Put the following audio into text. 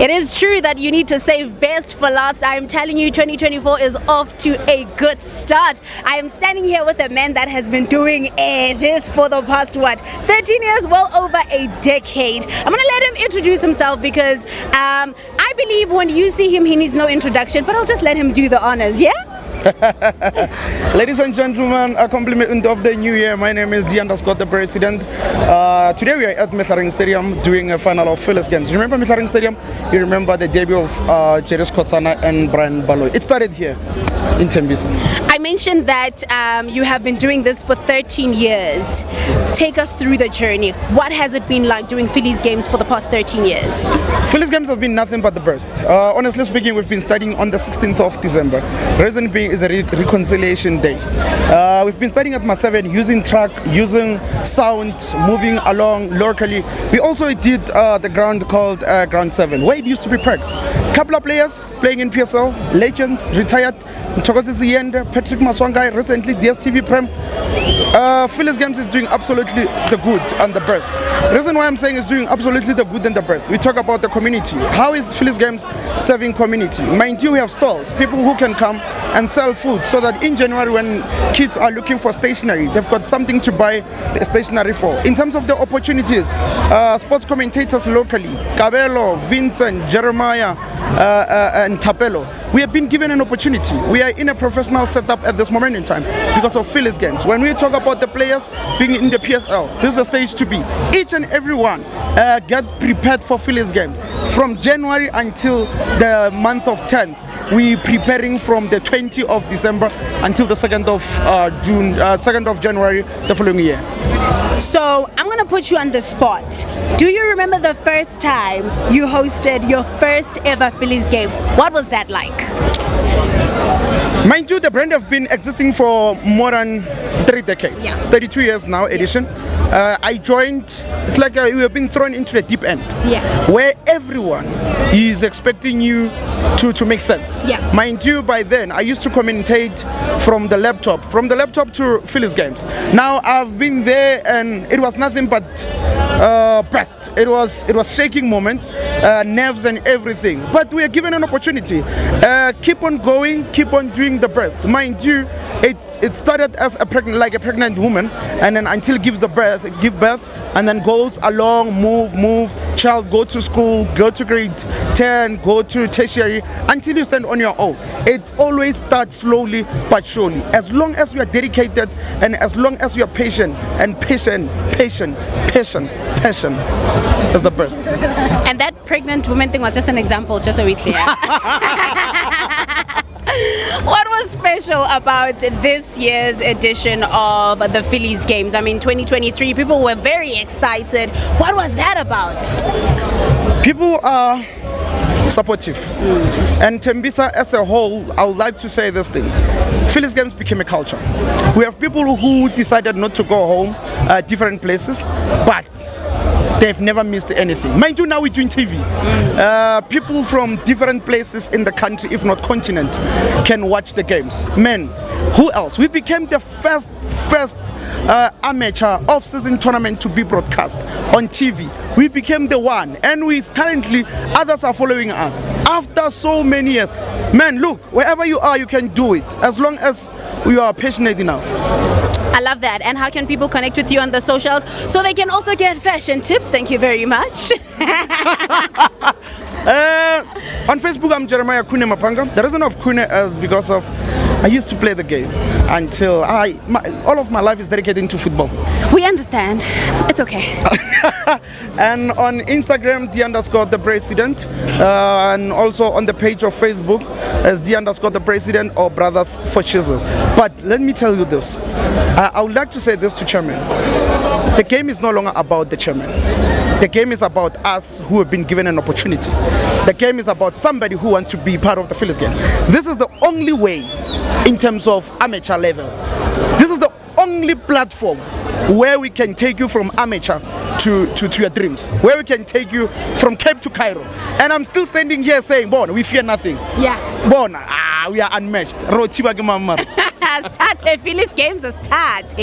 It is true that you need to save best for last. I am telling you, 2024 is off to a good start. I am standing here with a man that has been doing this for the past, 13 years, well over a decade. I'm going to let him introduce himself because I believe when you see him, he needs no introduction, but I'll just let him do the honors, yeah? Ladies and gentlemen, a compliment of the new year. My name is the President. Today we are at Mehlareng Stadium doing a final of Phyllis Games. You remember Mehlareng Stadium? You remember the debut of Jeris Kosana and Brian Baloy. It started here in Tembisa. I mentioned that you have been doing this for 13 years. Take us through the journey. What has it been like doing Phyllis Games for the past 13 years? Phyllis Games have been nothing but the best. Honestly speaking, we've been starting on the 16th of December. Reason being is a reconciliation day. We've been starting at Ma7 using track, using sound, moving along locally. We also did the ground called Ground 7, where it used to be packed. Couple of players playing in PSL, legends, retired. Thokosi Siyende, Patrick Maswangai, recently DSTV Prem. Phyllis Games is doing absolutely the good and the best. The reason why I'm saying is doing absolutely the good and the best. We talk about the community. How is Phyllis Games serving community? Mind you, we have stalls, people who can come and sell food so that in January when kids are looking for stationery, they've got something to buy the stationery for. In terms of the opportunities, sports commentators locally, Kabelo, Vincent, Jeremiah, and Tapelo, we have been given an opportunity. We are in a professional setup at this moment in time because of Phyllis Games. When we talk about the players being in the PSL, this is a stage to be. Each and everyone get prepared for Phyllis Games. From January until the month of 10th, we preparing from the 20th of December until the 2nd of June, 2nd of January the following year. So I'm going to put you on the spot. Do you remember the first time you hosted your first ever Phyllis Game? What was that like? Mind you, the brand have been existing for more than 3 decades. Yeah. It's 32 years now, edition. I joined, it's like we have been thrown into the deep end, where everyone is expecting you to make sense. Yeah. Mind you, by then, I used to commentate from the laptop to Phyllis Games. Now, I've been there and it was nothing but best. It was shaking moment, nerves and everything. But we are given an opportunity. Keep on going, keep on doing the best. Mind you, it started as a pregnant woman, and then until give birth, and then goes along, move, child go to school, go to grade 10, go to tertiary, until you stand on your own. It always starts slowly but surely. As long as you are dedicated and as long as you are patient is the best. And that pregnant woman thing was just an example, just so we clear. What was special about this year's edition of the Phyllis Games? I mean, 2023, people were very excited. What was that about? People are supportive. And Tembisa as a whole, I would like to say this thing. Phyllis Games became a culture. We have people who decided not to go home, different places, but they've never missed anything. Mind you, now we're doing TV. People from different places in the country, if not continent, can watch the games. Men, who else? We became the first amateur off-season tournament to be broadcast on TV. We became the one, and currently others are following us after so many years. Man, look, wherever you are, you can do it as long as you are passionate enough. I love that. And how can people connect with you on the socials so they can also get fashion tips? Thank you very much. On Facebook, I'm Jeremiah Kune Mapanga. The reason of Kune is because of I used to play the game until all of my life is dedicated to football. We understand. It's okay. And on Instagram, the President, and also on the page of Facebook as the President or Brothers for Chisel. But let me tell you this. I would like to say this to Chairman. The game is no longer about the Chairman. The game is about us who have been given an opportunity. The game is about somebody who wants to be part of the Phyllis Games. This is the only way in terms of amateur level. This is the only platform where we can take you from amateur to your dreams, where we can take you from Cape to Cairo. And I'm still standing here saying, Bon, we fear nothing. Yeah. Bon, we are unmatched. Start Phyllis Games, start.